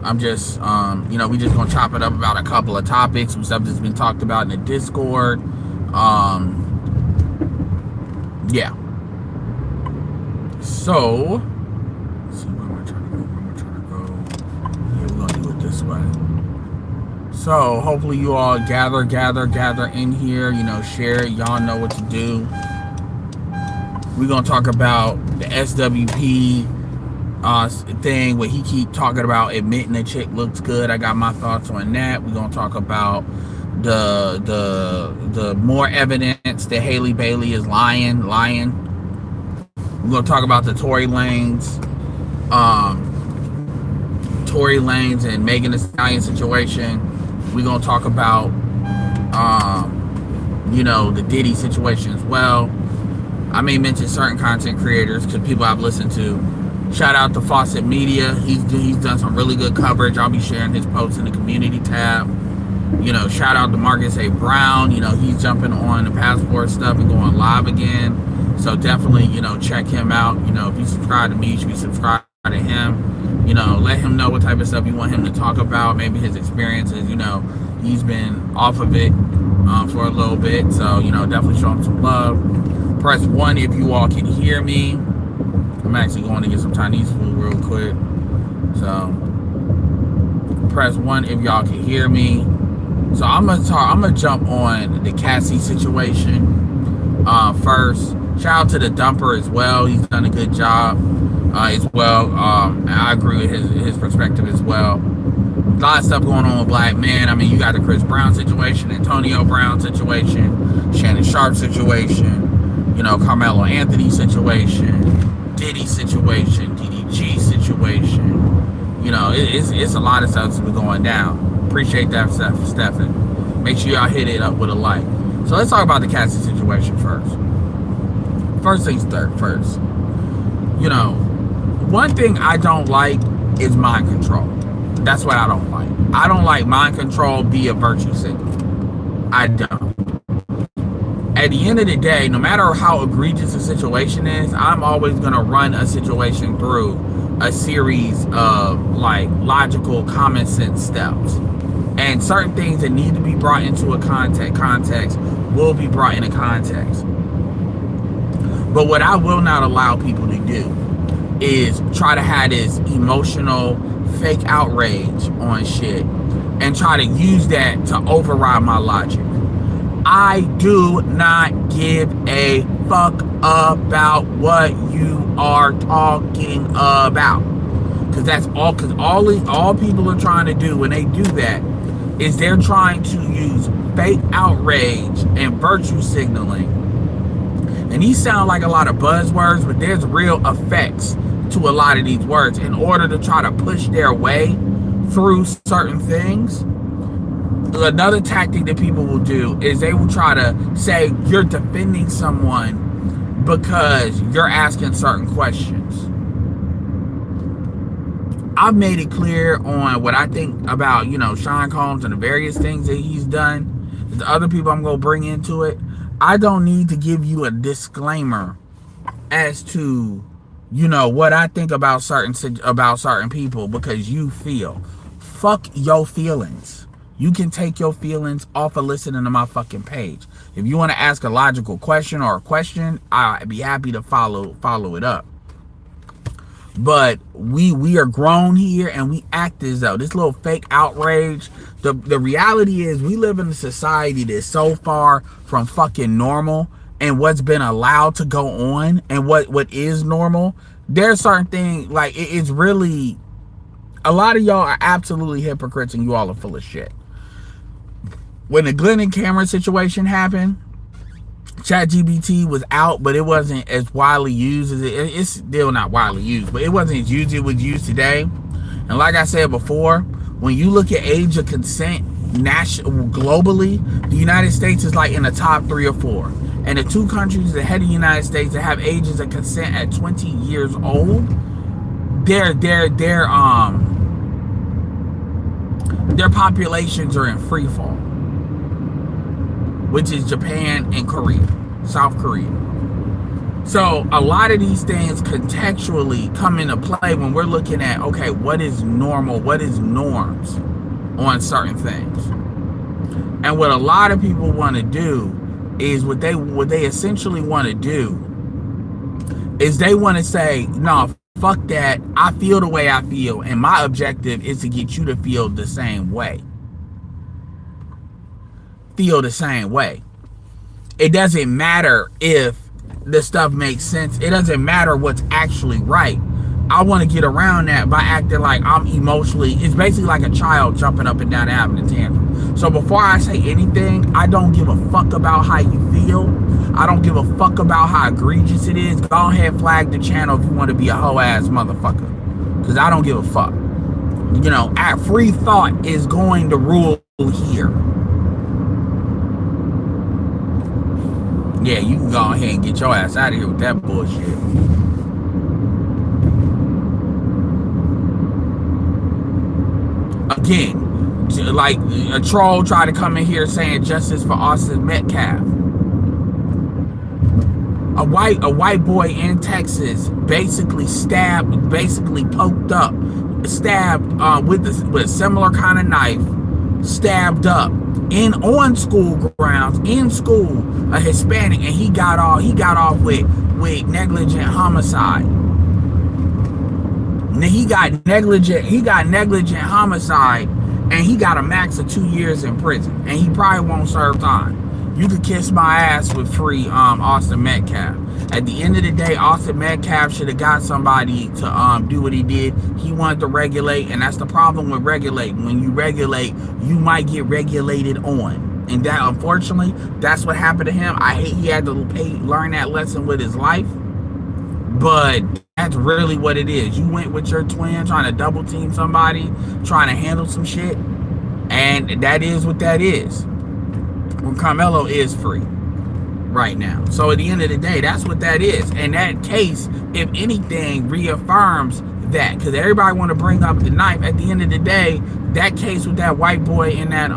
I'm just, we just gonna chop it up about a couple of topics, some stuff that's been talked about in the Discord. Yeah. So, let's see, where am I trying to go? Where am I trying to go? Yeah, we're gonna do it this way. So, hopefully, you all gather in here. Share it. Y'all know what to do. We're gonna talk about the SWP thing where he keep talking about admitting the chick looks good. I got my thoughts on that. We're gonna talk about the more evidence that Haley Bailey is lying. We're gonna talk about the Tory Lanez and Megan Thee Stallion situation. We're gonna talk about the Diddy situation as well. I may mention certain content creators because people I've listened to. Shout out to Fawcett Media. He's done some really good coverage. I'll be sharing his posts in the community tab. Shout out to Marcus A. Brown. He's jumping on the passport stuff and going live again. So definitely, check him out. If you subscribe to me, you should be subscribed to him. Let him know what type of stuff you want him to talk about. Maybe his experiences. He's been off of it for a little bit. So, definitely show him some love. Press 1 if you all can hear me. I'm actually going to get some Chinese food real quick. So, press 1 if y'all can hear me. So I'm gonna jump on the Cassie situation first. Shout out to the Dumper as well. He's done a good job as well. And I agree with his perspective as well. A lot of stuff going on with black men. I mean, you got the Chris Brown situation, Antonio Brown situation, Shannon Sharp situation, Carmelo Anthony situation, Diddy situation, DDG situation. It's a lot of stuff that's been going down. Appreciate that, Stephen. Make sure y'all hit it up with a like. So let's talk about the Cassie situation first. First things first. One thing I don't like is mind control. That's what I don't like. I don't like mind control be a virtue signal. I don't. At the end of the day, no matter how egregious a situation is, I'm always going to run a situation through a series of logical, common sense steps. And certain things that need to be brought into a context will be brought into context. But what I will not allow people to do is try to have this emotional fake outrage on shit and try to use that to override my logic. I do not give a fuck about what you are talking about. Because that's all. Because all people are trying to do when they do that is they're trying to use fake outrage and virtue signaling. And these sound like a lot of buzzwords, but there's real effects to a lot of these words in order to try to push their way through certain things. Another tactic that people will do is they will try to say you're defending someone because you're asking certain questions. I've made it clear on what I think about, Sean Combs and the various things that he's done. The other people I'm going to bring into it. I don't need to give you a disclaimer as to, what I think about certain people because you feel. Fuck your feelings. You can take your feelings off of listening to my fucking page. If you want to ask a logical question or a question, I'd be happy to follow it up. But we are grown here and we act as though this little fake outrage. The reality is we live in a society that's so far from fucking normal and what's been allowed to go on and what is normal. There's certain things it's really a lot of y'all are absolutely hypocrites and you all are full of shit. When the Glenn and Cameron situation happened, ChatGPT was out, but it wasn't as widely used as it's still not widely used, but it wasn't as used as it was used today. And like I said before, when you look at age of consent globally, the United States is in the top 3 or 4. And the 2 countries ahead of the United States that have ages of consent at 20 years old, their populations are in free fall, which is Japan and Korea, South Korea. So a lot of these things contextually come into play when we're looking at, okay, what is normal, what is norms on certain things. And what a lot of people want to do is what they essentially want to do is they want to say, no, fuck that. I feel the way I feel, and my objective is to get you to feel the same way. Feel the same way. It doesn't matter if the stuff makes sense. It doesn't matter what's actually right. I want to get around that by acting like I'm emotionally. It's basically like a child jumping up and down and having a tantrum. So before I say anything, I don't give a fuck about how you feel. I don't give a fuck about how egregious it is. Go ahead, flag the channel if you want to be a hoe ass motherfucker. Because I don't give a fuck. You know, free thought is going to rule here. Yeah, you can go ahead and get your ass out of here with that bullshit. Again, like a troll tried to come in here saying justice for Austin Metcalf. A white boy in Texas basically poked up, stabbed with a similar kind of knife, stabbed up on school grounds, in school, a Hispanic, and he got off with negligent homicide. And he got negligent homicide, and he got a max of 2 years in prison, and he probably won't serve time. You could kiss my ass with free Austin Metcalf. At the end of the day, Austin Metcalf should have got somebody to do what he did. He wanted to regulate, and that's the problem with regulating. When you regulate, you might get regulated on. And that, unfortunately, that's what happened to him. I hate he had to learn that lesson with his life. But that's really what it is. You went with your twin trying to double team somebody, trying to handle some shit. And that is what that is. When Carmelo is free right now. So at the end of the day, that's what that is. And that case, if anything, reaffirms that. Because everybody want to bring up the knife. At the end of the day, that case with that white boy and that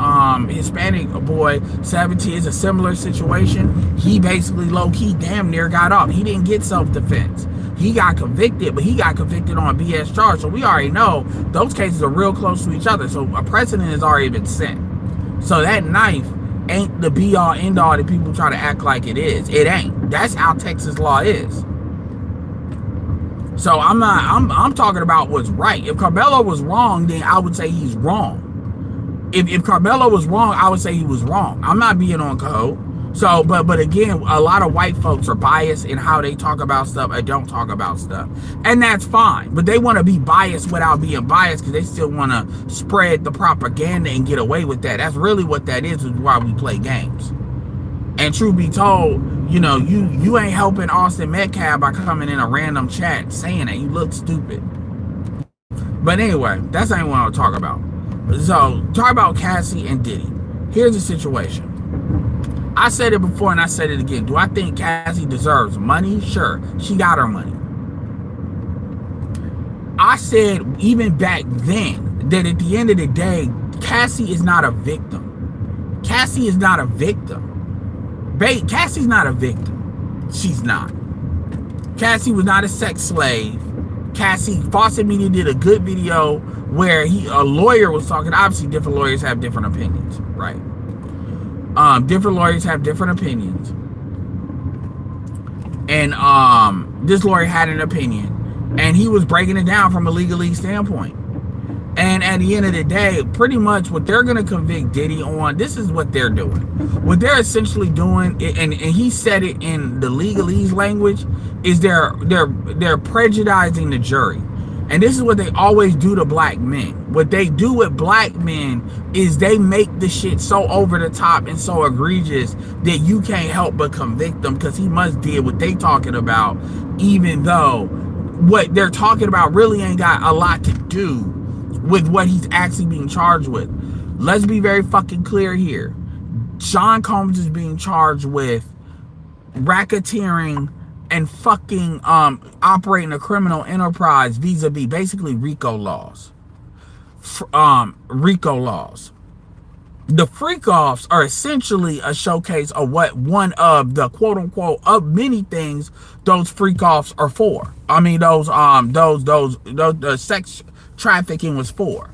Hispanic boy, 17, is a similar situation. He basically low-key damn near got off. He didn't get self-defense. He got convicted, but he got convicted on a BS charge. So we already know those cases are real close to each other. So a precedent has already been set. So that knife ain't the be-all, end-all that people try to act like it is. It ain't. That's how Texas law is. So I'm talking about what's right. If Carmelo was wrong, then I would say he's wrong. If Carmelo was wrong, I would say he was wrong. I'm not being on code. So, but again, a lot of white folks are biased in how they talk about stuff or don't talk about stuff. And that's fine. But they want to be biased without being biased because they still want to spread the propaganda and get away with that. That's really what that is why we play games. And truth be told, you know, you ain't helping Austin Metcalf by coming in a random chat saying that. You look stupid. But anyway, that's not what I want to talk about. So, talk about Cassie and Diddy. Here's the situation. I said it before and I said it again. Do I think Cassie deserves money? Sure. She got her money. I said even back then that at the end of the day, Cassie is not a victim. Cassie is not a victim. Cassie's not a victim. She's not. Cassie was not a sex slave. Cassie, Fawcett Media did a good video where a lawyer was talking. Obviously, different lawyers have different opinions, right? Different lawyers have different opinions. And this lawyer had an opinion. And he was breaking it down from a legalese standpoint. And at the end of the day, pretty much what they're going to convict Diddy on, this is what they're doing. What they're essentially doing, and he said it in the legalese language, is they're prejudicing the jury. And this is what they always do to black men. What they do with black men is they make the shit so over the top and so egregious that you can't help but convict them because he must deal what they talking about, even though what they're talking about really ain't got a lot to do with what he's actually being charged with. Let's be very fucking clear here. Sean Combs is being charged with racketeering and fucking operating a criminal enterprise vis-a-vis basically RICO laws. RICO laws. The freak offs are essentially a showcase of what one of the quote unquote of many things those freak offs are for. I mean those sex trafficking was for.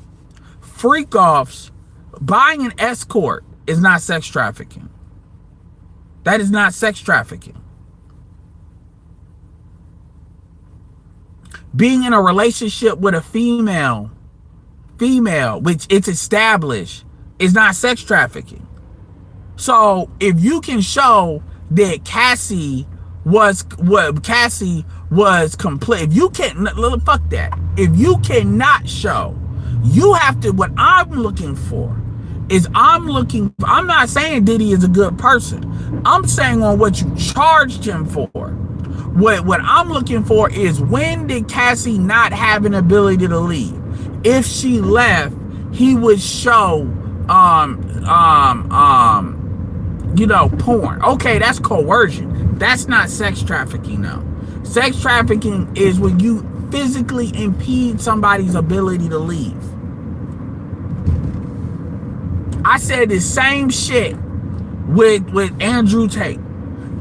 Freak offs, buying an escort is not sex trafficking. That is not sex trafficking. Being in a relationship with a female, which it's established, is not sex trafficking. So if you can show that Cassie was complete, if you can't, fuck that. If you cannot show, you have to. What I'm looking for is I'm not saying Diddy is a good person. I'm saying on what you charged him for. What I'm looking for is, when did Cassie not have an ability to leave? If she left, he would show porn. Okay, that's coercion. That's not sex trafficking, though. Sex trafficking is when you physically impede somebody's ability to leave. I said the same shit with Andrew Tate.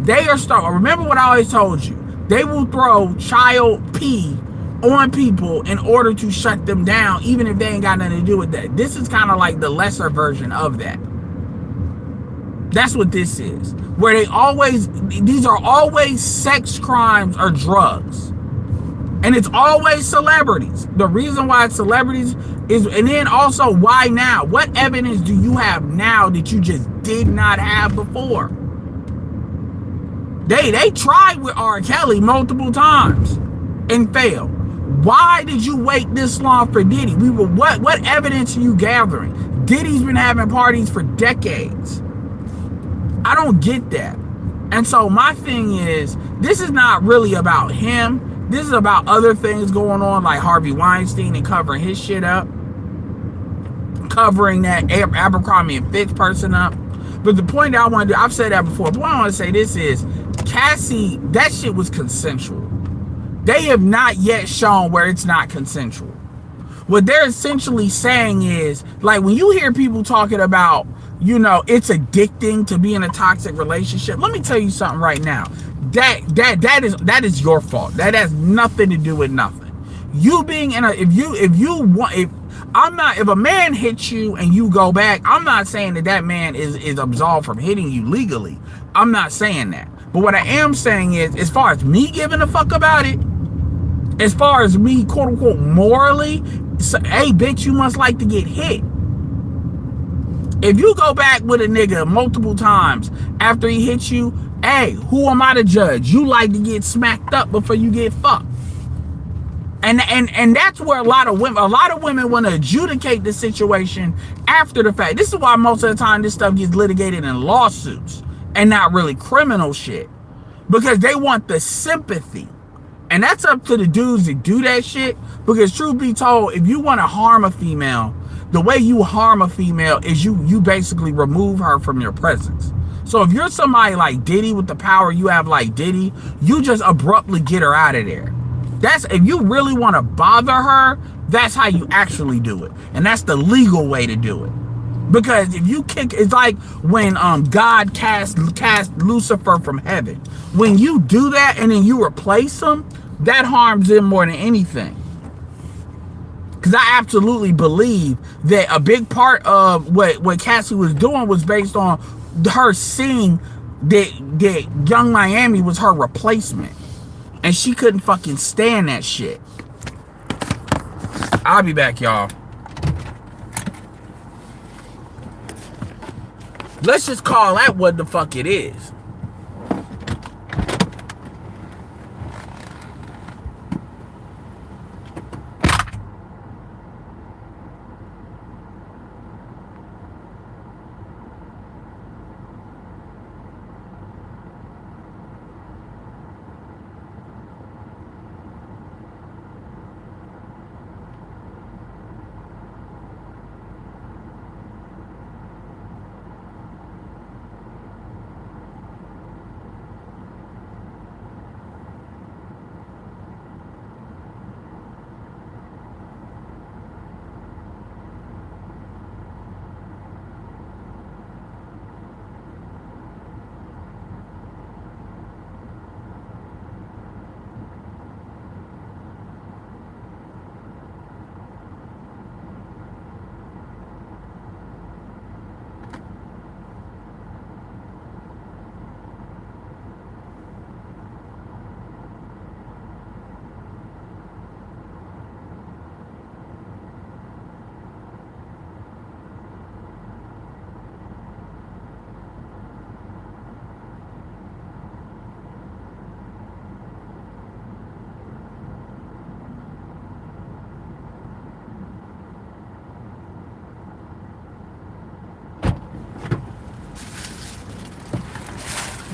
They are remember what I always told you. They will throw child pee on people in order to shut them down, even if they ain't got nothing to do with that. This is kind of like the lesser version of that. That's what this is. Where these are always sex crimes or drugs. And it's always celebrities. The reason why it's celebrities is, and then also, why now? What evidence do you have now that you just did not have before? They tried with R. Kelly multiple times and failed. Why did you wait this long for Diddy? What evidence are you gathering? Diddy's been having parties for decades. I don't get that. And so my thing is, this is not really about him. This is about other things going on, like Harvey Weinstein and covering his shit up, covering that Abercrombie and Fitch person up. But the point that I want to do, I've said that before, but what I want to say this is, Cassie, that shit was consensual. They have not yet shown where it's not consensual. What they're essentially saying is, like, when you hear people talking about, it's addicting to be in a toxic relationship, let me tell you something right now. That is your fault. That has nothing to do with nothing. You being in if a man hits you and you go back, I'm not saying that man is absolved from hitting you legally. I'm not saying that. But what I am saying is, as far as me giving a fuck about it, as far as me, quote unquote, morally, hey, bitch, you must like to get hit. If you go back with a nigga multiple times after he hits you, hey, who am I to judge? You like to get smacked up before you get fucked. And that's where a lot of women want to adjudicate the situation after the fact. This is why most of the time this stuff gets litigated in lawsuits and not really criminal shit, because they want the sympathy. And that's up to the dudes that do that shit, because truth be told, if you want to harm a female, the way you harm a female is you basically remove her from your presence. So if you're somebody like Diddy, with the power you have like Diddy, you just abruptly get her out of there. That's, if you really want to bother her, that's how you actually do it. And that's the legal way to do it. Because if you it's like when God cast Lucifer from heaven. When you do that and then you replace him, that harms him more than anything. Because I absolutely believe that a big part of what Cassie was doing was based on her seeing that Young Miami was her replacement. And she couldn't fucking stand that shit. I'll be back, y'all. Let's just call that what the fuck it is.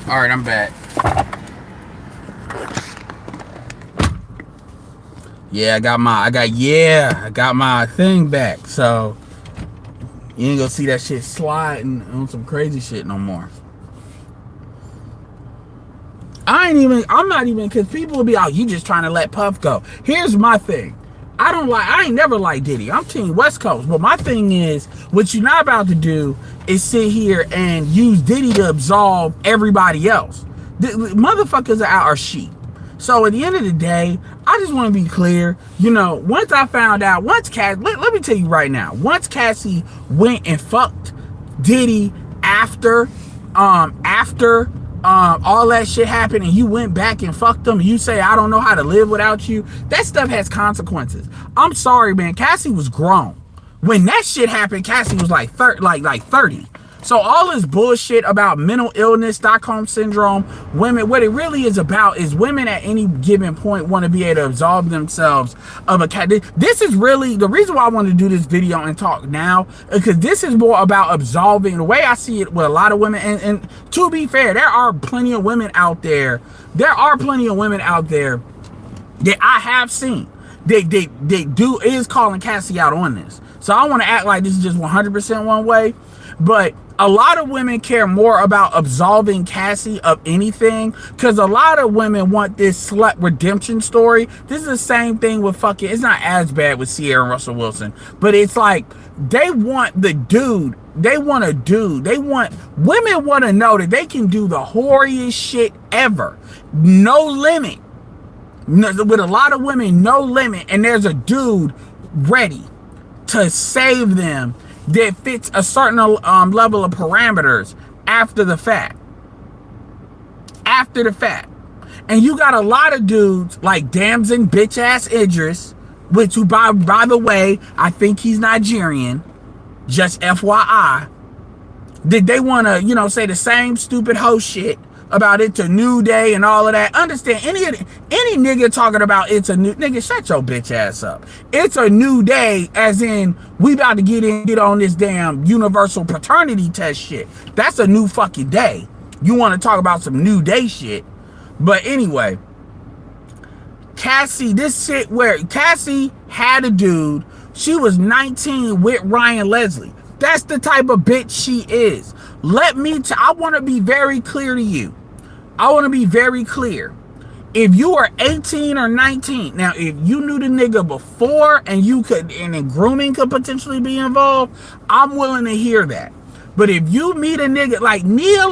All right, I'm back. Yeah, I got my thing back. So you ain't gonna see that shit sliding on some crazy shit no more. I'm not even, because people will be out, you just trying to let Puff go. Here's my thing. I ain't never liked Diddy. I'm team West Coast. But my thing is, what you're not about to do is sit here and use Diddy to absolve everybody else. The motherfuckers are sheep. So at the end of the day, I just want to be clear. You know, once I found out, let me tell you right now, once Cassie went and fucked Diddy after all that shit happened and you went back and fucked them, and you say, I don't know how to live without you, that stuff has consequences. I'm sorry, man. Cassie was grown. When that shit happened, Cassie was like 30. So all this bullshit about mental illness, Stockholm syndrome, women, what it really is about is women at any given point want to be able to absolve themselves of a cat. This is really the reason why I want to do this video and talk now, because this is more about absolving, the way I see it with a lot of women. And to be fair, there are plenty of women out there. That I have seen. They is calling Cassie out on this. So I want to act like this is just 100% one way, but a lot of women care more about absolving Cassie of anything, because a lot of women want this slut redemption story. This is the same thing with fucking, it's not as bad with Ciara and Russell Wilson, but it's like they want the dude. Women want to know that they can do the whoriest shit ever. No limit. With a lot of women, no limit. And there's a dude ready to save them that fits a certain level of parameters after the fact. And you got a lot of dudes like Damson bitch ass Idris, which who by the way, I think he's Nigerian, just FYI, that they want to, you know, say the same stupid hoe shit about It's a New Day and all of that. Understand, any nigga talking about it's a new, nigga, shut your bitch ass up. It's a new day, as in we about to get on this damn universal paternity test shit. That's a new fucking day. You want to talk about some new day shit. But anyway, Cassie, this shit where Cassie had a dude, she was 19 with Ryan Leslie. That's the type of bitch she is. I want to be very clear to you. I want to be very clear. If you are 18 or 19, now if you knew the nigga before and then grooming could potentially be involved, I'm willing to hear that. But if you meet a nigga like Nia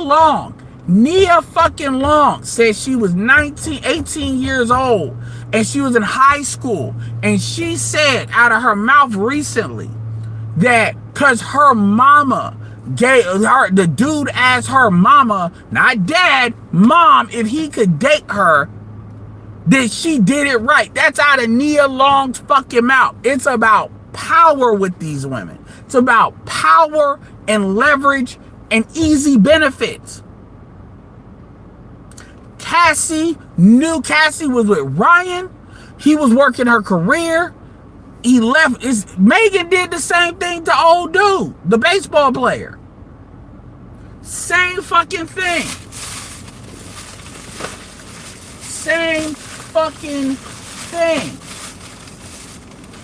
fucking Long said she was 18 years old and she was in high school, and she said out of her mouth recently that because her mama the dude asked her mama, not dad, mom, if he could date her, that she did it right. That's out of Nia Long's fucking mouth. It's about power with these women. It's about power and leverage and easy benefits. Cassie was with Ryan. He was working her career. He left. Megan did the same thing to old dude, the baseball player. Same fucking thing.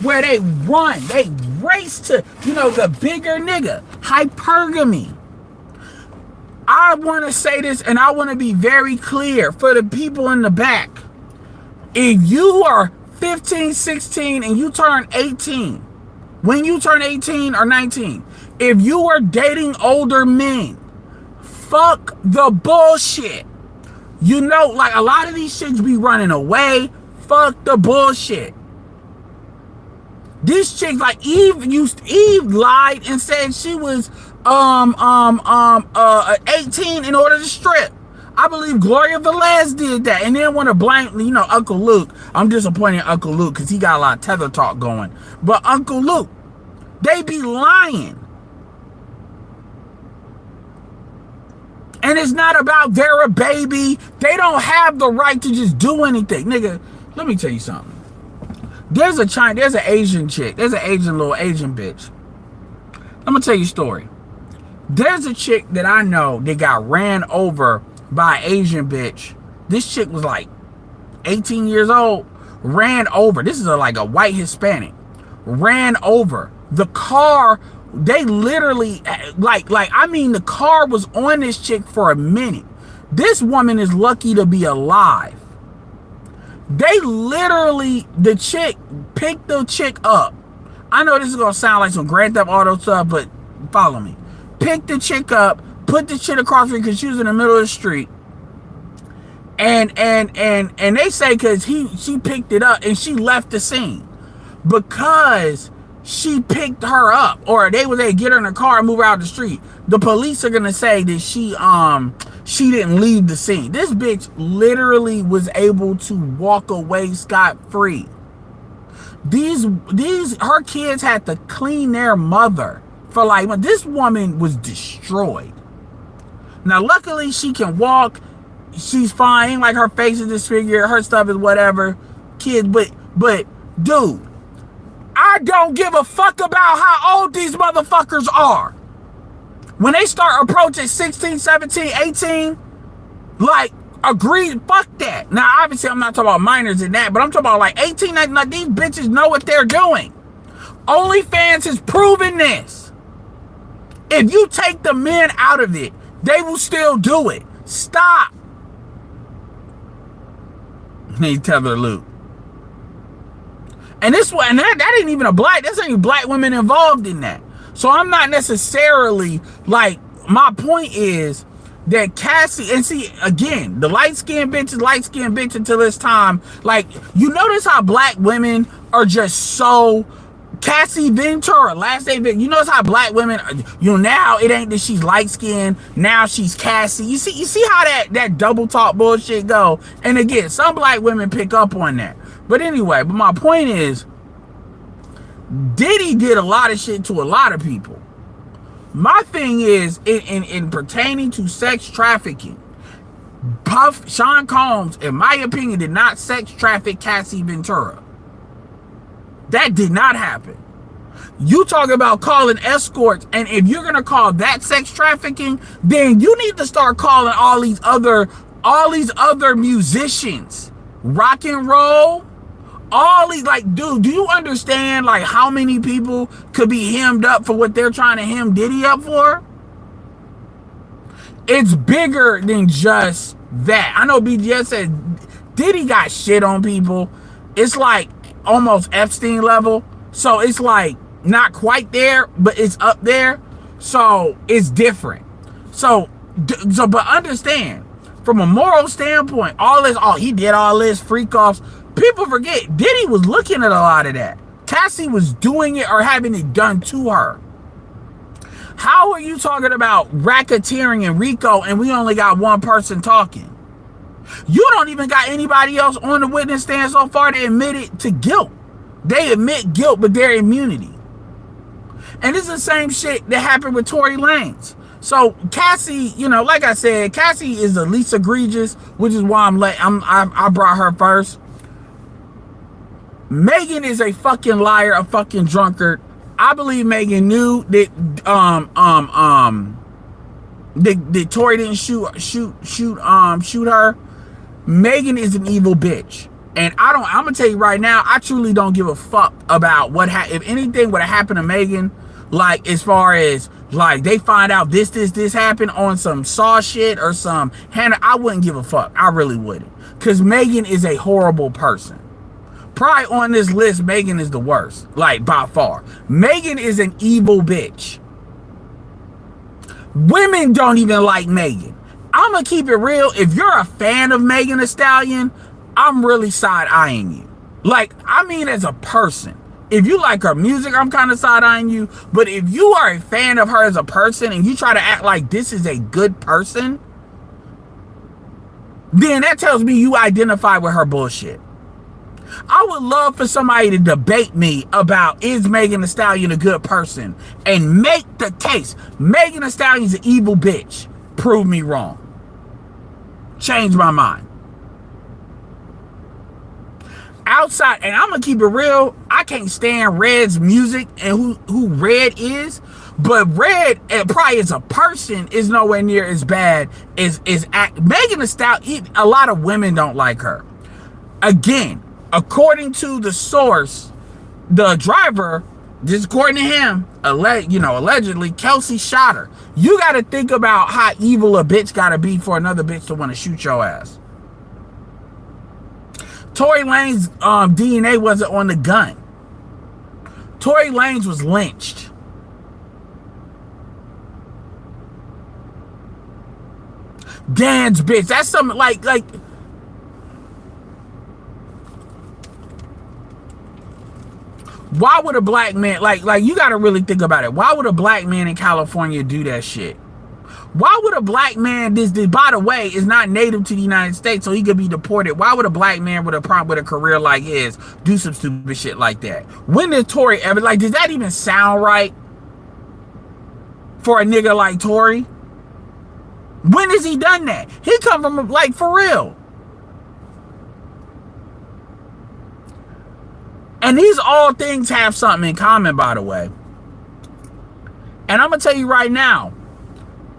Where they race to, the bigger nigga. Hypergamy. I want to say this, and I want to be very clear for the people in the back. If you are 15, 16, and you turn 18, when you turn 18 or 19, if you are dating older men, fuck the bullshit. Like a lot of these chicks be running away. Fuck the bullshit. These chicks, like Eve lied and said she was 18 in order to strip. I believe Gloria Velez did that, and then want to blame, Uncle Luke. I'm disappointed in Uncle Luke because he got a lot of tether talk going. But Uncle Luke, they be lying. And it's not about they're a baby. They don't have the right to just do anything. Nigga, let me tell you something. There's an Asian chick. There's an little Asian bitch. I'm going to tell you a story. There's a chick that I know that got ran over by an Asian bitch. This chick was like 18 years old, ran over. This is like a white Hispanic. Ran over. The car, they literally, I mean, the car was on this chick for a minute. This woman is lucky to be alive. They literally, the chick picked the chick up. I know this is going to sound like some Grand Theft Auto stuff, but follow me. Picked the chick up, put the shit across her because she was in the middle of the street. And they say because she picked it up and she left the scene. Because she picked her up, or they was able to get her in the car and move her out the street, the police are gonna say that she didn't leave the scene. This bitch literally was able to walk away scot-free. These her kids had to clean their mother for like, this woman was destroyed. Now luckily she can walk, she's fine, like her face is disfigured, her stuff is whatever, kids, but dude, I don't give a fuck about how old these motherfuckers are. When they start approaching 16, 17, 18, like, agreed, fuck that. Now, obviously, I'm not talking about minors and that, but I'm talking about like 18, 19, like, these bitches know what they're doing. OnlyFans has proven this. If you take the men out of it, they will still do it. Stop. They tether loop. And this one, and that ain't even that's not even black women involved in that. So I'm not necessarily like, my point is that Cassie, and see, again, the light-skinned bitch is light-skinned bitch until it's time. Like, you notice how black women are just so, Cassie Ventura, last day, you notice how black women, now it ain't that she's light-skinned, now she's Cassie. You see how that double talk bullshit go? And again, some black women pick up on that. But anyway, but my point is, Diddy did a lot of shit to a lot of people. My thing is, in pertaining to sex trafficking, Sean Combs, in my opinion, did not sex traffic Cassie Ventura. That did not happen. You talk about calling escorts, and if you're gonna call that sex trafficking, then you need to start calling all these other musicians, rock and roll. All these, like, dude, do you understand, like, how many people could be hemmed up for what they're trying to hem Diddy up for? It's bigger than just that. I know BGS said Diddy got shit on people. It's like almost Epstein level. So it's like not quite there, but it's up there. So it's different. So but understand, from a moral standpoint, all this, he did all this freak offs. People forget, Diddy was looking at a lot of that. Cassie was doing it or having it done to her. How are you talking about racketeering and RICO and we only got one person talking? You don't even got anybody else on the witness stand so far to admit it to guilt. They admit guilt, but their immunity. And it's the same shit that happened with Tory Lanez. So Cassie, like I said, Cassie is the least egregious, which is why I brought her first. Megan is a fucking liar, a fucking drunkard. I believe Megan knew that that Tory didn't shoot her. Megan is an evil bitch. And I'm gonna tell you right now, I truly don't give a fuck about if anything would have happened to Megan, like as far as like they find out this happened on some Saw shit or some Hannah, I wouldn't give a fuck. I really wouldn't. Because Megan is a horrible person. Probably on this list, Megan is the worst, like by far. Megan is an evil bitch. Women don't even like Megan. I'm gonna keep it real. If you're a fan of Megan Thee Stallion, I'm really side-eyeing you. Like, I mean as a person. If you like her music, I'm kind of side-eyeing you. But if you are a fan of her as a person and you try to act like this is a good person, then that tells me you identify with her bullshit. I would love for somebody to debate me about, is Megan Thee Stallion a good person? And make the case. Megan Thee Stallion's an evil bitch. Prove me wrong. Change my mind. Outside, and I'm gonna keep it real, I can't stand Red's music and who Red is, But Red, probably as a person, is nowhere near as bad as Megan Thee Stallion. A lot of women don't like her. Again, according to the source, the driver, just according to him, allegedly, Kelsey shot her. You got to think about how evil a bitch got to be for another bitch to want to shoot your ass. Tory Lanez DNA wasn't on the gun. Tory Lanez was lynched. Dan's bitch. That's something like why would a black man like you got to really think about it. Why would a black man in California do that shit? Why would a black man, this by the way, is not native to the United States, so he could be deported? Why would a black man with a career like his do some stupid shit like that? When did Tory ever, does that even sound right for a nigga like Tory? When has he done that? He come from, for real. And these all things have something in common, by the way. And I'm going to tell you right now,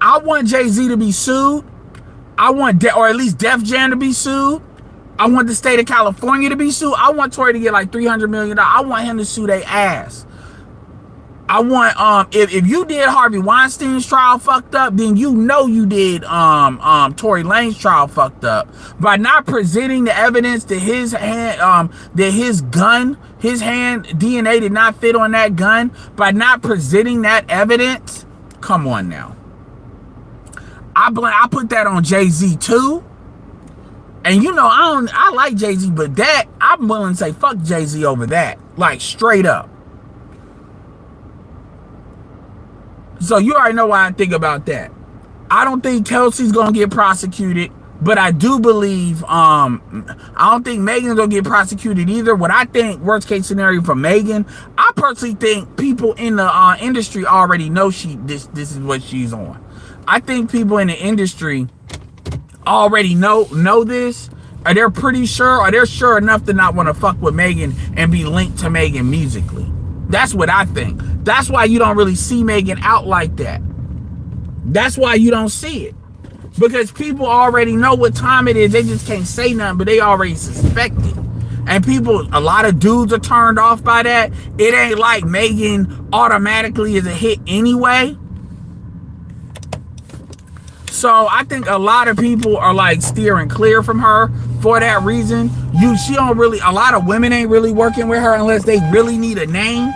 I want Jay-Z to be sued. I want, or at least Def Jam to be sued. I want the state of California to be sued. I want Tory to get like $300 million. I want him to sue their ass. I want, if you did Harvey Weinstein's trial fucked up, then you know you did Tory Lanez trial fucked up. By not presenting the evidence that his hand, that his gun, his hand DNA did not fit on that gun, by not presenting that evidence, come on now. I put that on Jay-Z too. And I like Jay-Z, but that, I'm willing to say fuck Jay-Z over that. Like straight up. So you already know why I think about that. I don't think Kelsey's gonna get prosecuted, but I do believe I don't think Megan's gonna get prosecuted either. What I think worst case scenario for Megan, I personally think people in the industry already know this is what she's on. I think people in the industry already know this, or they're pretty sure, or they're sure enough to not want to fuck with Megan and be linked to Megan musically. That's what I think. That's why you don't really see Megan out like that. That's why you don't see it. Because people already know what time it is. They just can't say nothing, but they already suspect it. And a lot of dudes are turned off by that. It ain't like Megan automatically is a hit anyway. So I think a lot of people are steering clear from her for that reason. A lot of women ain't really working with her unless they really need a name.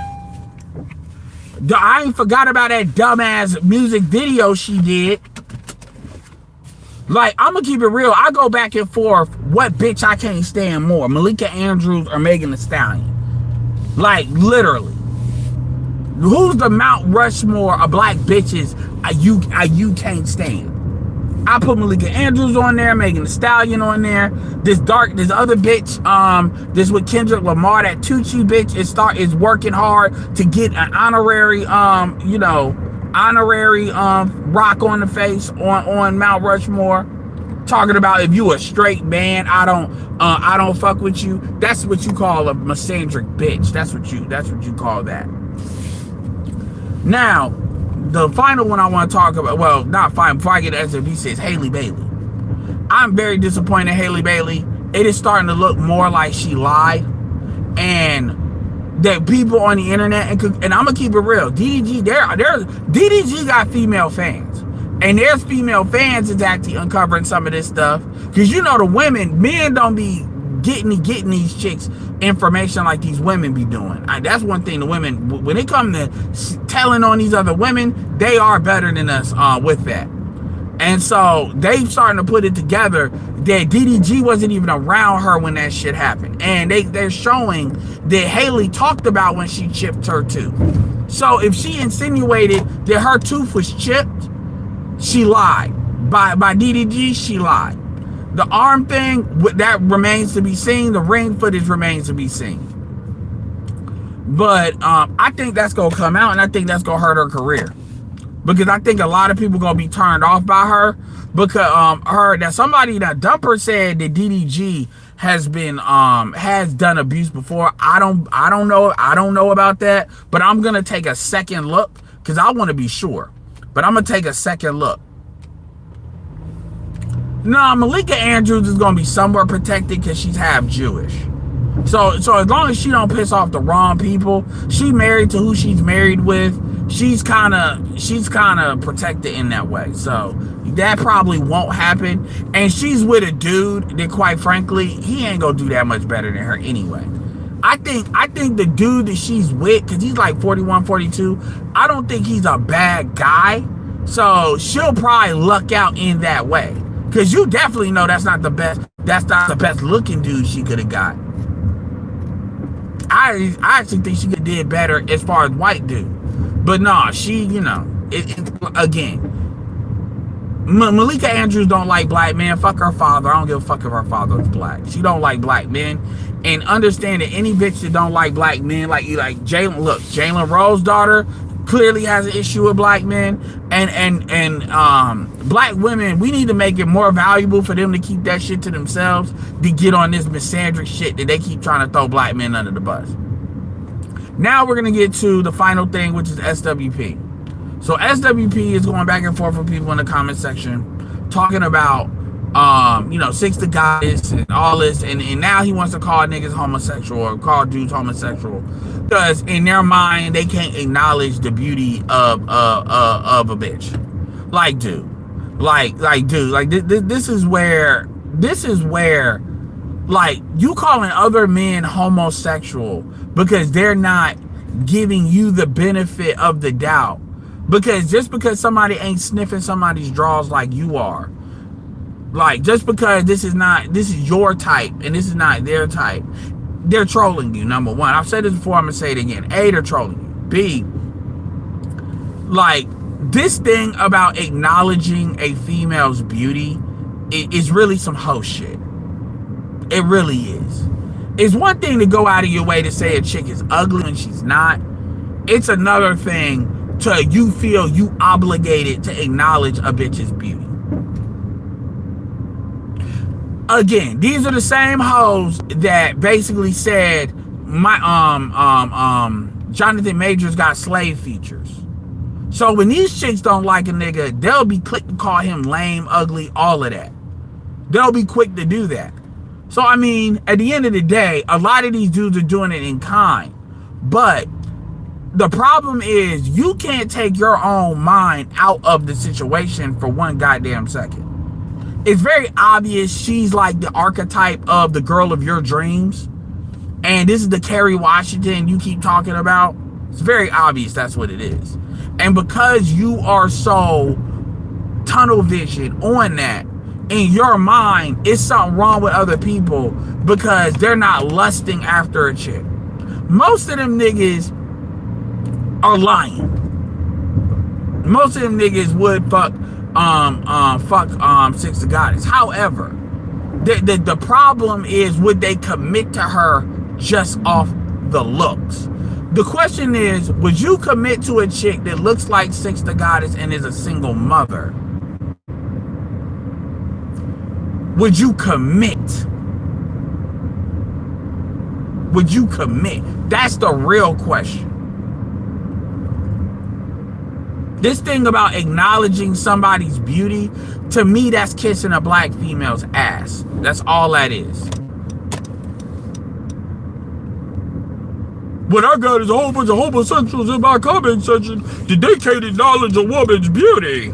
I ain't forgot about that dumbass music video she did. I'm gonna keep it real. I go back and forth. What bitch I can't stand more, Malika Andrews or Megan Thee Stallion? Literally. Who's the Mount Rushmore of black bitches you can't stand? I put Malika Andrews on there, Megan Thee Stallion on there. This other bitch, this with Kendrick Lamar, that Tucci bitch is working hard to get an honorary rock on the face on Mount Rushmore. Talking about if you a straight man, I don't fuck with you. That's what you call a misandric bitch. That's what you call that. Now, the final one I want to talk about, well, not final, before I get to SWV, is Halle Bailey. I'm very disappointed in Halle Bailey. It is starting to look more like she lied. And that people on the internet, and I'm going to keep it real, DDG got female fans. And there's female fans that's actually uncovering some of this stuff. Because the men don't be getting these chicks information like these women be doing. That's one thing. The women, when it comes to telling on these other women, they are better than us with that. And so they starting to put it together that DDG wasn't even around her when that shit happened. And they're showing that Halle talked about when she chipped her tooth. So if she insinuated that her tooth was chipped, she lied. By DDG, she lied. The arm thing, that remains to be seen. The ring footage remains to be seen. But I think that's going to come out, and I think that's going to hurt her career. Because I think a lot of people going to be turned off by her. Because somebody that Dumper said that DDG has done abuse before. I don't know about that. But I'm going to take a second look because I want to be sure. But I'm going to take a second look. No, Malika Andrews is going to be somewhere protected because she's half Jewish. So as long as she don't piss off the wrong people, she married to who she's married with, she's kind of protected in that way. So that probably won't happen. And she's with a dude that, quite frankly, he ain't gonna do that much better than her anyway. I think the dude that she's with, because he's like 41, 42, I don't think he's a bad guy. So she'll probably luck out in that way. Because you definitely know that's not the best looking dude she could have got. I actually think she could have did better as far as white dude. But nah, she, again, Malika Andrews don't like black men. Fuck her father. I don't give a fuck if her father is black. She don't like black men. And understand that any bitch that don't like black men, like Jalen Rose's daughter clearly has an issue with black men. And black women, we need to make it more valuable for them to keep that shit to themselves to get on this misandric shit that they keep trying to throw black men under the bus. Now we're going to get to the final thing, which is SWP. So SWP is going back and forth with people in the comment section talking about, Six the Goddess and all this. And now he wants to call niggas homosexual or call dudes homosexual because in their mind, they can't acknowledge the beauty of a bitch. Like, dude. This is where, like, you calling other men homosexual because they're not giving you the benefit of the doubt. Because just because somebody ain't sniffing somebody's drawers like you are, like, just because this is your type and this is not their type, they're trolling you, number one. I've said this before, I'm gonna say it again. A, they're trolling you. B, like, this thing about acknowledging a female's beauty is really some hoe shit. It really is. It's one thing to go out of your way to say a chick is ugly when she's not. It's another thing to you feel you obligated to acknowledge a bitch's beauty. Again, these are the same hoes that basically said my Jonathan Majors got slave features. So when these chicks don't like a nigga, they'll be quick to call him lame, ugly, all of that. They'll be quick to do that. So, I mean, at the end of the day, a lot of these dudes are doing it in kind. But the problem is you can't take your own mind out of the situation for one goddamn second. It's very obvious she's like the archetype of the girl of your dreams. And this is the Kerry Washington you keep talking about. It's very obvious that's what it is. And because you are so tunnel vision on that, in your mind, it's something wrong with other people because they're not lusting after a chick. Most of them niggas are lying. Most of them niggas would fuck Six the Goddess. However, the problem is, would they commit to her just off the looks? The question is, would you commit to a chick that looks like Six the Goddess and is a single mother? Would you commit? Would you commit? That's the real question. This thing about acknowledging somebody's beauty, to me, that's kissing a black female's ass. That's all that is. What I got is a whole bunch of homosexuals in my comment section that they can't acknowledge a woman's beauty.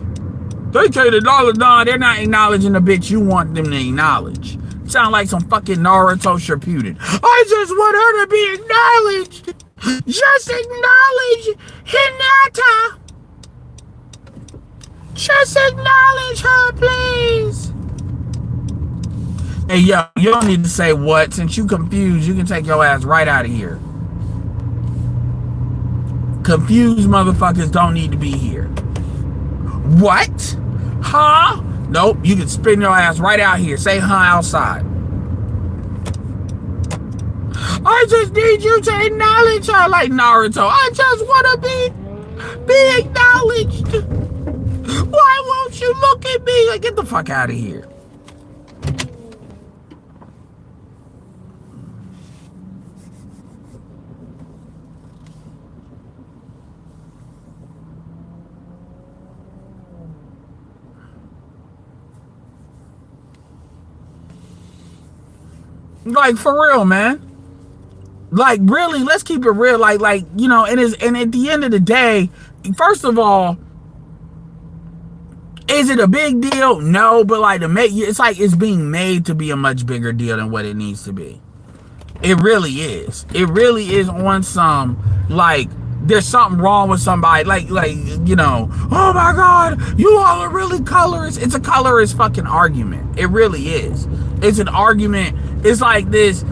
They can't acknowledge, nah, they're not acknowledging the bitch you want them to acknowledge. Sound like some fucking Naruto Shippuden. I just want her to be acknowledged. Just acknowledge Hinata. Just acknowledge her, please. Hey, yo, you don't need to say what. Since you confused, you can take your ass right out of here. Confused motherfuckers don't need to be here. What? Huh? Nope, you can spin your ass right out here. Say huh outside. I just need you to acknowledge her like Naruto. I just want to be acknowledged. Why won't you look at me? Like, get the fuck out of here. Like, for real, man. Like, really, let's keep it real. Like, you know, and at the end of the day, first of all, is it a big deal? No, but like, it's like it's being made to be a much bigger deal than what it needs to be. It really is. It really is on some, like, there's something wrong with somebody. Like, you know, oh my God, you all are really colorist. It's a colorist fucking argument. It really is. It's an argument. It's like this,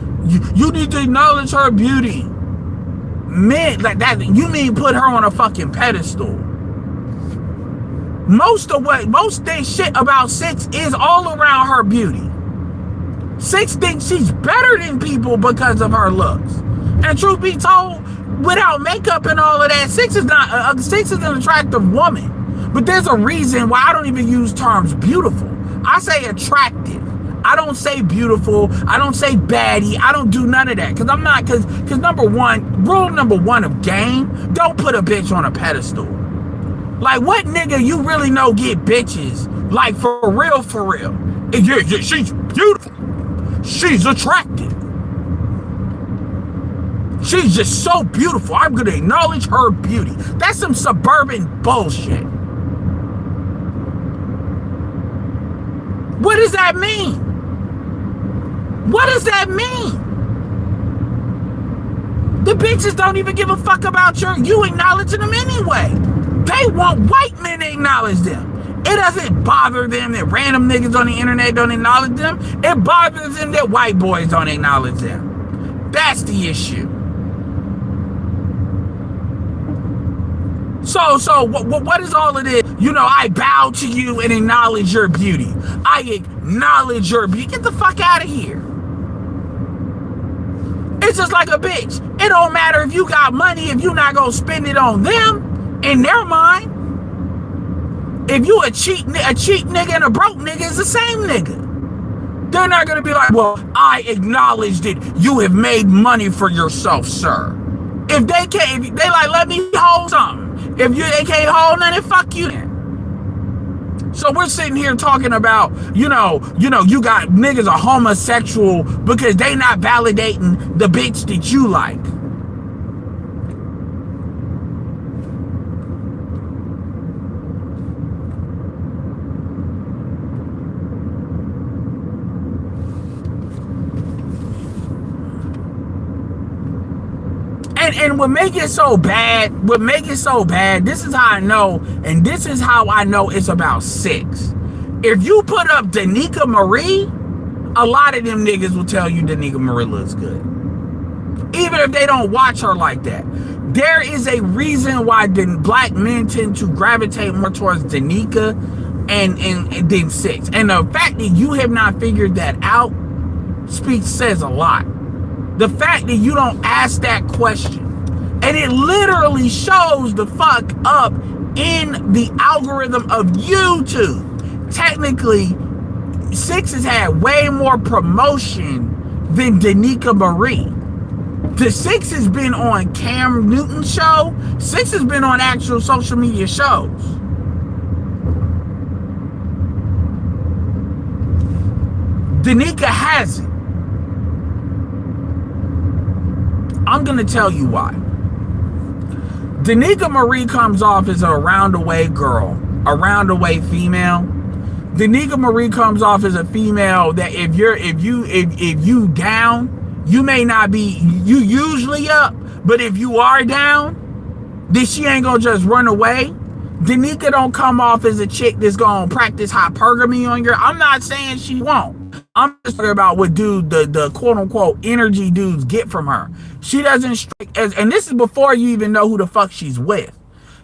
you need to acknowledge her beauty. Man, like that, you mean put her on a fucking pedestal. Most this shit about Six is all around her beauty. Six thinks she's better than people because of her looks. And truth be told, without makeup and all of that, Six is an attractive woman. But there's a reason why I don't even use terms beautiful. I say attractive. I don't say beautiful. I don't say baddie. I don't do none of that. Because rule number one of game, don't put a bitch on a pedestal. Like, what nigga you really know get bitches? Like, for real, for real. Yeah, she's beautiful. She's attractive. She's just so beautiful. I'm gonna acknowledge her beauty. That's some suburban bullshit. What does that mean? What does that mean? The bitches don't even give a fuck about you acknowledging them anyway. They want white men to acknowledge them. It doesn't bother them that random niggas on the internet don't acknowledge them. It bothers them that white boys don't acknowledge them. That's the issue. So what is all of this? You know, I bow to you and acknowledge your beauty. I acknowledge your beauty. Get the fuck out of here. It's just like a bitch. It don't matter if you got money if you not gonna spend it on them in their mind. If you a cheap nigga and a broke nigga, it's the same nigga. They're not gonna be like, well, I acknowledge that you have made money for yourself, sir. If they can't, if they like, let me hold something. If they can't hold nothing, fuck you then. So we're sitting here talking about, you know, you got niggas are homosexual because they not validating the bitch that you like. And what make it so bad, this is how I know, and this is how I know it's about Six. If you put up Danica Marie, a lot of them niggas will tell you Danica Marie looks good. Even if they don't watch her like that. There is a reason why black men tend to gravitate more towards Danica and than Six. And the fact that you have not figured that out says a lot. The fact that you don't ask that question, and it literally shows the fuck up in the algorithm of YouTube. Technically, Six has had way more promotion than Danica Marie. The Six has been on Cam Newton's show. Six has been on actual social media shows. Danica hasn't. I'm gonna tell you why. Danica Marie comes off as a round-the-way girl, a round-the-way female. Danica Marie comes off as a female that if you down, you may not be, you usually up, but if you are down, then she ain't gonna just run away. Danica don't come off as a chick that's gonna practice hypergamy on your. I'm not saying she won't. I'm just talking about what the quote unquote energy dudes get from her. She doesn't strike as, and this is before you even know who the fuck she's with.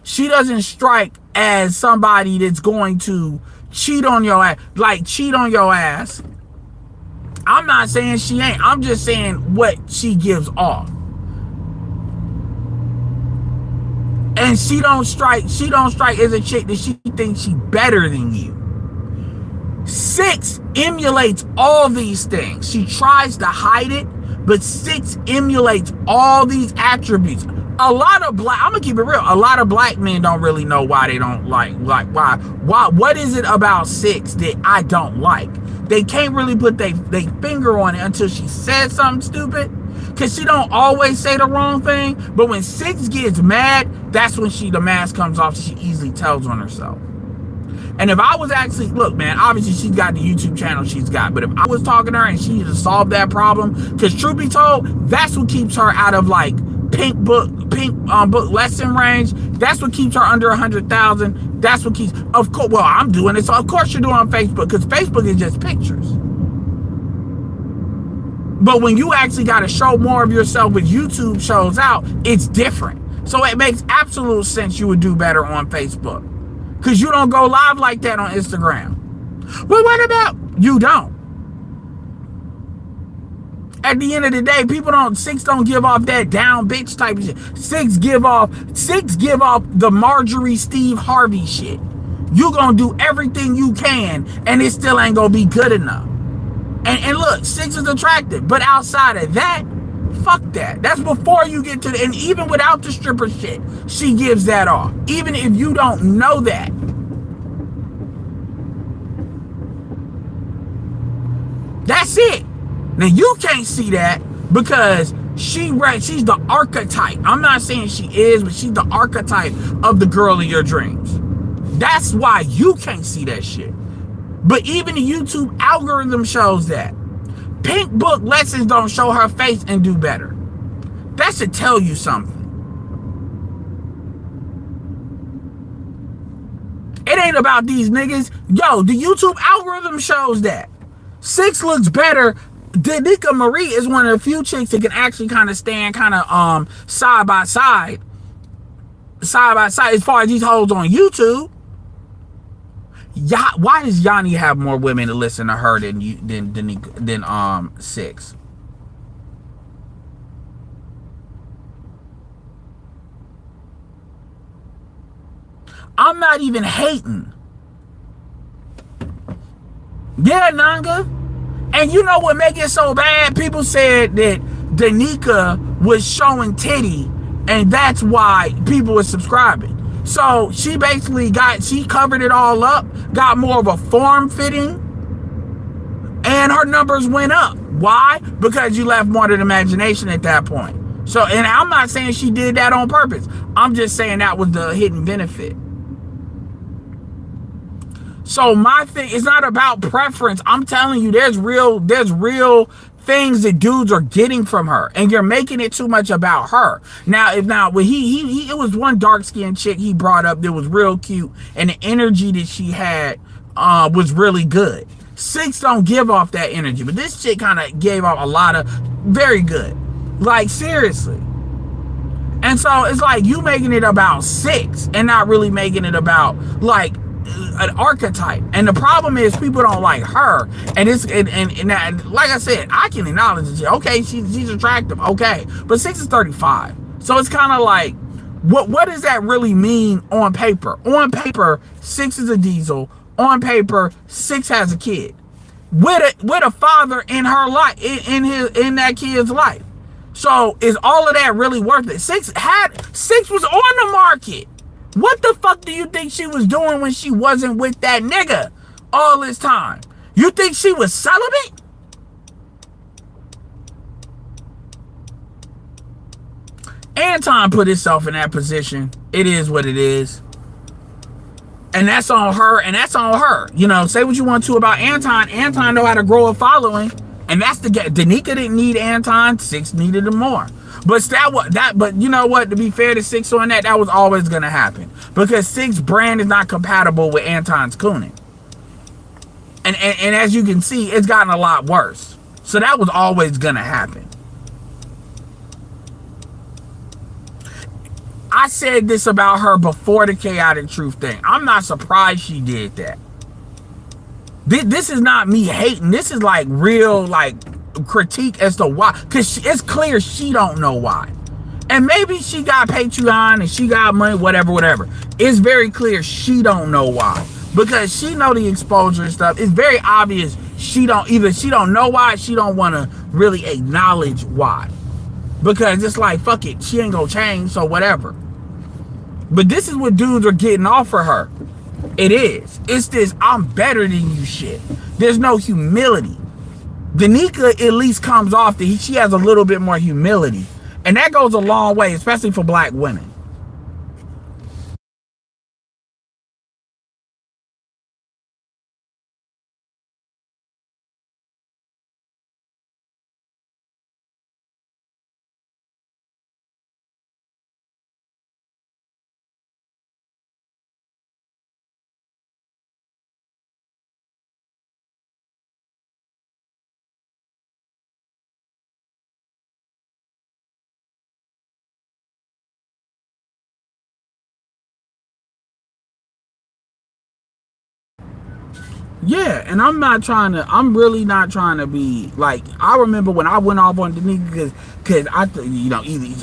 She doesn't strike as somebody that's going to cheat on your ass. I'm not saying she ain't. I'm just saying what she gives off. And she don't strike as a chick that she thinks she better than you. Six emulates all these things. She tries to hide it, But Six emulates all these attributes. A lot of black, I'm gonna keep it real, a lot of black men don't really know why they don't like why, what is it about Six that I don't like? They can't really put their finger on it until she says something stupid, because she don't always say the wrong thing. But when Six gets mad, that's when the mask comes off. She easily tells on herself. And if I was actually, look, man, obviously she's got the YouTube channel she's got, but if I was talking to her and she needed to solve that problem, because truth be told, that's what keeps her out of like pink book lesson range. That's what keeps her under 100,000. That's what keeps, of course, well, I'm doing it, so of course you're doing it on Facebook, because Facebook is just pictures. But when you actually got to show more of yourself with YouTube shows out, it's different. So it makes absolute sense you would do better on Facebook, because you don't go live like that on Instagram. But what about, you don't. At the end of the day, Six don't give off that down bitch type of shit. Six give off the Marjorie Steve Harvey shit. You gonna do everything you can, and it still ain't gonna be good enough. And look, Six is attractive, but outside of that, fuck that. That's before you get to and even without the stripper shit, she gives that off. Even if you don't know that. That's it. Now you can't see that because she's the archetype. I'm not saying she is, but she's the archetype of the girl of your dreams. That's why you can't see that shit. But even the YouTube algorithm shows that. Pink book lessons don't show her face and do better. That should tell you something. It ain't about these niggas. Yo, the YouTube algorithm shows that. Six looks better. Danica Marie is one of the few chicks that can actually kind of stand side by side as far as these hoes on YouTube. Why does Yanni have more women to listen to her than Six? I'm not even hating. Yeah, Nanga. And you know what make it so bad? People said that Danica was showing titty, and that's why people were subscribing. So she basically she covered it all up, got more of a form fitting, and her numbers went up. Why? Because you left more to the imagination at that point. So, and I'm not saying she did that on purpose. I'm just saying that was the hidden benefit. So my thing, it's not about preference. I'm telling you, there's real things that dudes are getting from her, and you're making it too much about her. When it was one dark skinned chick he brought up that was real cute, and the energy that she had was really good. Six don't give off that energy, but this chick kind of gave off a lot of very good, like seriously. And so it's like you making it about Six and not really making it about like an archetype. And the problem is people don't like her, and like I said, I can acknowledge it. Okay, she's attractive, okay, but Six is 35, so it's kind of like what does that really mean on paper? On paper, Six is a diesel. On paper, Six has a kid with a father in her life, in that kid's life. So is all of that really worth it? Six was on the market. What the fuck do you think she was doing when she wasn't with that nigga all this time? You think she was celibate? Anton put himself in that position. It is what it is. And that's on her, You know, say what you want to about Anton. Anton know how to grow a following. And that's Danica didn't need Anton. Six needed him more. But you know what? To be fair to Six on that was always gonna happen, because Six brand is not compatible with Anton's cooning, and as you can see, it's gotten a lot worse. So that was always gonna happen. I said this about her before the Chaotic Truth thing. I'm not surprised she did that. This is not me hating. This is like real critique as to why, because it's clear she don't know why. And maybe she got Patreon and she got money, whatever. It's very clear she don't know why, because she know the exposure and stuff. It's very obvious she don't know why. She don't want to really acknowledge why. Because it's like, fuck it, she ain't gonna change, so whatever. But this is what dudes are getting off for her. It is. It's this I'm better than you shit. There's no humility. Danica at least comes off that she has a little bit more humility. And that goes a long way, especially for black women. Yeah, and I'm really not trying to be like, I remember when I went off on Danica because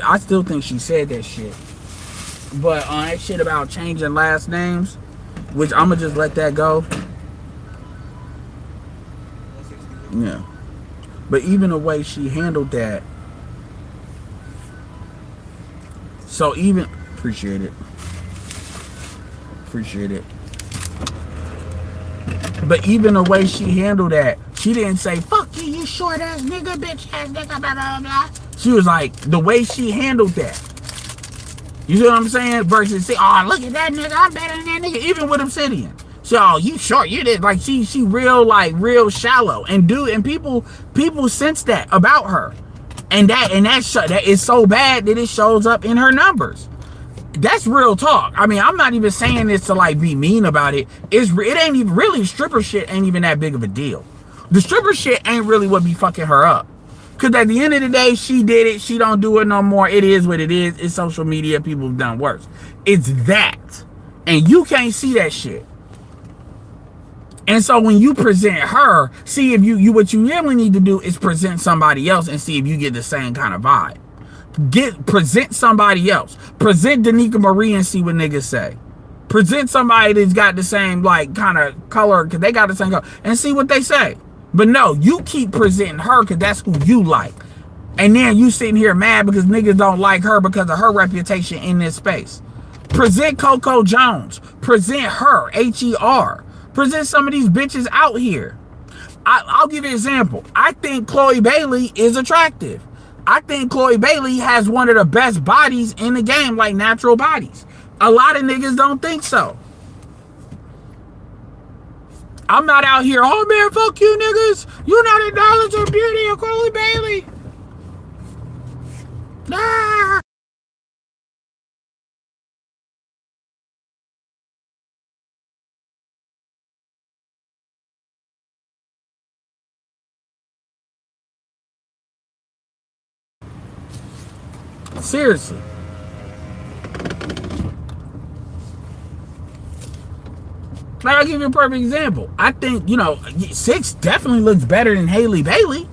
I still think she said that shit. But on that shit about changing last names, which I'm gonna just let that go. Yeah. But even the way she handled that, so even, appreciate it. But even the way she handled that, she didn't say, fuck you, you short ass nigga, bitch ass nigga, blah, blah, blah. She was like, the way she handled that. You see what I'm saying? Versus say, oh, look at that nigga, I'm better than that nigga. Even with Obsidian. So, oh, you short, you did. Like, she real shallow. And people sense that about her. And that is so bad that it shows up in her numbers. That's real talk. I mean, I'm not even saying this to like be mean about it. It ain't even really, stripper shit ain't even that big of a deal. The stripper shit ain't really what be fucking her up. Cause at the end of the day, she did it. She don't do it no more. It is what it is. It's social media. People have done worse. It's that. And you can't see that shit. And so when you present her, see if you what you really need to do is present somebody else and see if you get the same kind of vibe. Present somebody else. Present Danica Marie and see what niggas say. Present somebody that's got the same like kind of color, cause they got the same color, and see what they say. But no, you keep presenting her because that's who you like. And then you sitting here mad because niggas don't like her because of her reputation in this space. Present Coco Jones. Present her, H-E-R. Present some of these bitches out here. I'll give you an example. I think Chloe Bailey is attractive. I think Chloe Bailey has one of the best bodies in the game, like natural bodies. A lot of niggas don't think so. I'm not out here, oh man, fuck you niggas. You not acknowledge the beauty of Chloe Bailey. Ah. Seriously. Like, I'll give you a perfect example. I think, Six definitely looks better than Haley Bailey.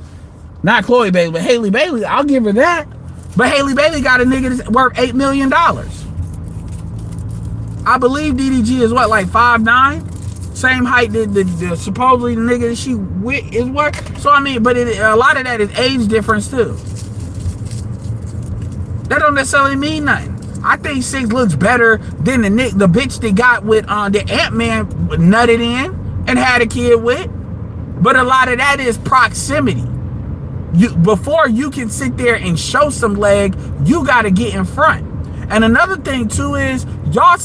Not Chloe Bailey, but Haley Bailey. I'll give her that. But Haley Bailey got a nigga that's worth $8 million. I believe DDG is what, like 5'9"? Same height that the supposedly the nigga that she with is worth. So, I mean, but a lot of that is age difference, too. That don't necessarily mean nothing. I think Six looks better than the bitch that got with the Ant-Man nutted in and had a kid with. But a lot of that is proximity. Before you can sit there and show some leg, you got to get in front. And another thing too is y'all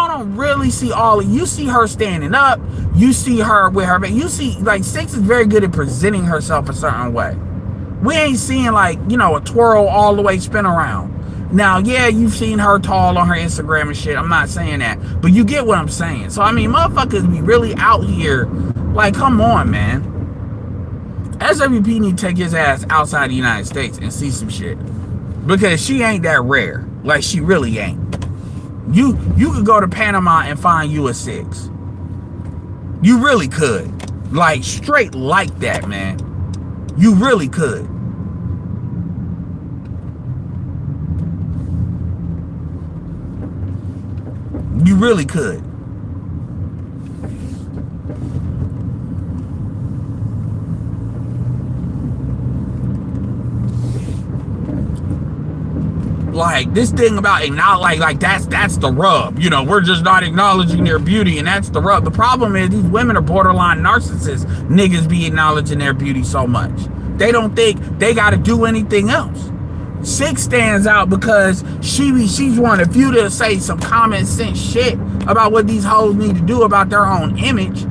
don't really see all of, you see her standing up, you see her with her, you see like Six is very good at presenting herself a certain way. We ain't seeing like, a twirl all the way spin around. Now, yeah, you've seen her tall on her Instagram and shit. I'm not saying that. But you get what I'm saying. So, I mean, motherfuckers be really out here. Like, come on, man. SWP need to take his ass outside the United States and see some shit. Because she ain't that rare. Like, she really ain't. You could go to Panama and find you a Six. You really could. Like, straight like that, man. You really could. You really could. like this thing about acknowledge, like that's the rub. You know, we're just not acknowledging their beauty, and that's the rub. The problem is these women are borderline narcissists. Niggas be acknowledging their beauty so much, they don't think they got to do anything else. Six stands out because she's one of few to say some common sense shit about what these hoes need to do about their own image.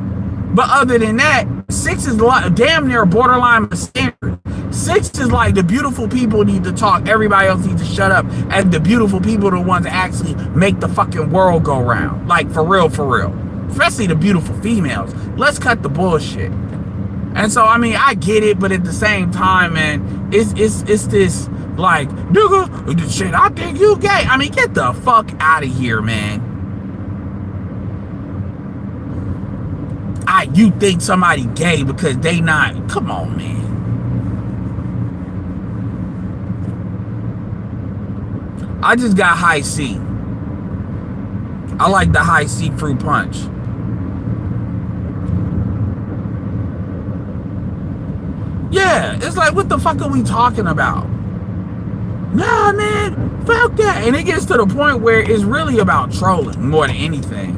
But other than that, Six is damn near borderline standard. Six is like the beautiful people need to talk, everybody else needs to shut up, and the beautiful people are the ones that actually make the fucking world go round. Like for real, for real. Especially the beautiful females. Let's cut the bullshit. And so I mean I get it, but at the same time, man, it's this like, nigga, shit, I think you gay. I mean, get the fuck out of here, man. You think somebody gay because they not, come on, man. I just got high C. I like the high C fruit punch. Yeah, it's like, what the fuck are we talking about? Nah, man, fuck that. And it gets to the point where it's really about trolling more than anything.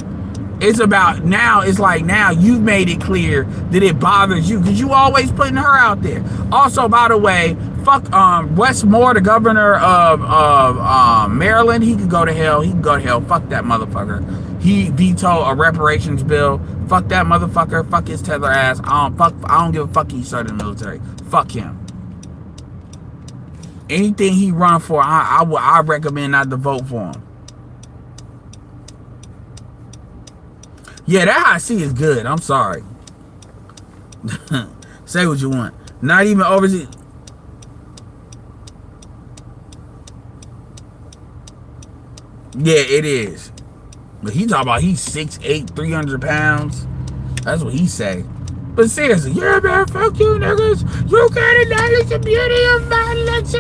It's about now, it's like now you've made it clear that it bothers you because you always putting her out there. Also, by the way, fuck Wes Moore, the governor of Maryland, he could go to hell. He can go to hell. Fuck that motherfucker. He vetoed a reparations bill. Fuck that motherfucker. Fuck his tether ass. I don't give a fuck he started in the military. Fuck him. Anything he run for, I recommend not to vote for him. Yeah, that high C is good. I'm sorry. Say what you want. Not even overseas. Yeah, it is. But he talking about he's 6'8", 300 pounds. That's what he say. But seriously, yeah, man, fuck you niggas. You can't acknowledge the beauty of violence.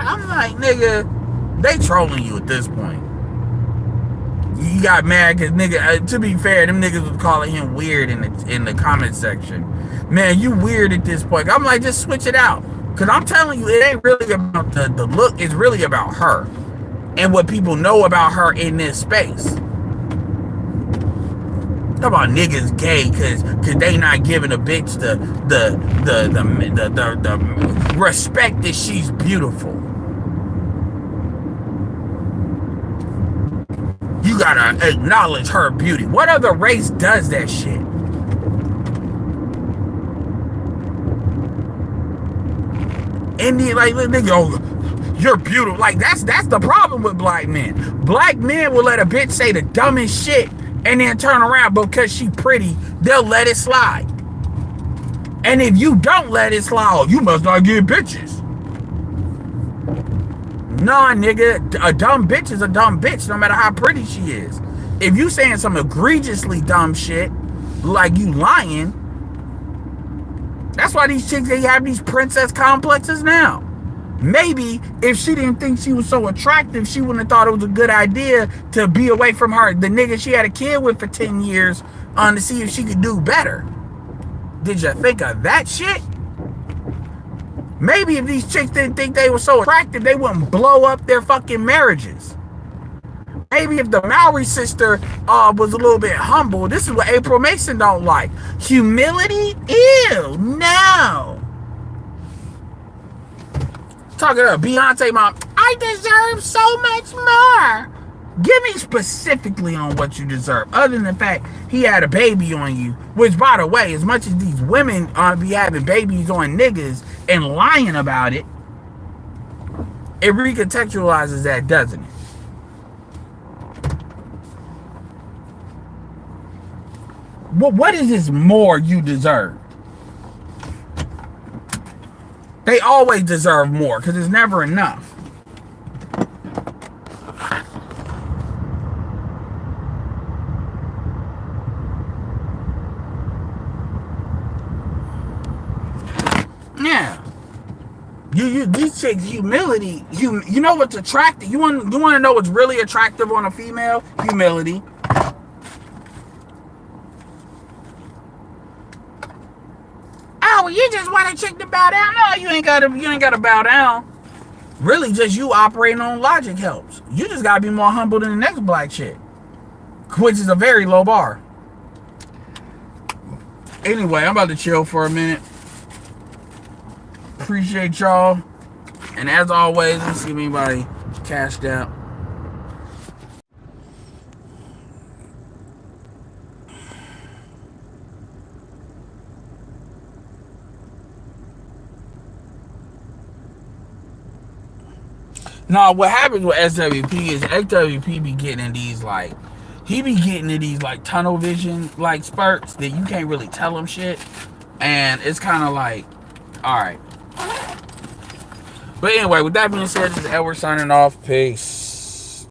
I'm like, nigga, they trolling you at this point. You got mad because nigga, to be fair, them niggas was calling him weird in the comment section. Man, you weird at this point. I'm like, just switch it out. Because I'm telling you, it ain't really about the look. It's really about her and what people know about her in this space. Talk about niggas gay because they not giving a bitch the respect that she's beautiful. You gotta acknowledge her beauty. What other race does that shit? Indian, like, nigga, oh, you're beautiful. Like, that's the problem with black men. Black men will let a bitch say the dumbest shit and then turn around because she pretty, they'll let it slide. And if you don't let it slide, oh, you must not get bitches. Nah, nigga, a dumb bitch is a dumb bitch, no matter how pretty she is. If you saying some egregiously dumb shit, like you lying, that's why these chicks, they have these princess complexes now. Maybe if she didn't think she was so attractive, she wouldn't have thought it was a good idea to be away from her, the nigga she had a kid with for 10 years, to see if she could do better. Did you think of that shit? Maybe if these chicks didn't think they were so attractive, they wouldn't blow up their fucking marriages. Maybe if the Mowry sister was a little bit humble, this is what April Mason don't like. Humility? Ew, no. Talking to Beyonce mom, I deserve so much more. Give me specifically on what you deserve, other than the fact he had a baby on you. Which, by the way, as much as these women be having babies on niggas and lying about it, it recontextualizes that, doesn't it? What is this more you deserve? They always deserve more because it's never enough. Yeah. These chicks, humility, you know what's attractive? You want to know what's really attractive on a female? Humility. Oh, you just want a chick to bow down? No, you ain't gotta bow down. Really, just you operating on logic helps. You just gotta be more humble than the next black chick, which is a very low bar. Anyway, I'm about to chill for a minute. Appreciate y'all. And as always, let's see if anybody cashed out. No, what happens with SWP is SWP be getting in these like, he be getting in these like tunnel vision like spurts that you can't really tell him shit. And it's kind of like, all right. But anyway, with that being said, this is Edward signing off. Peace.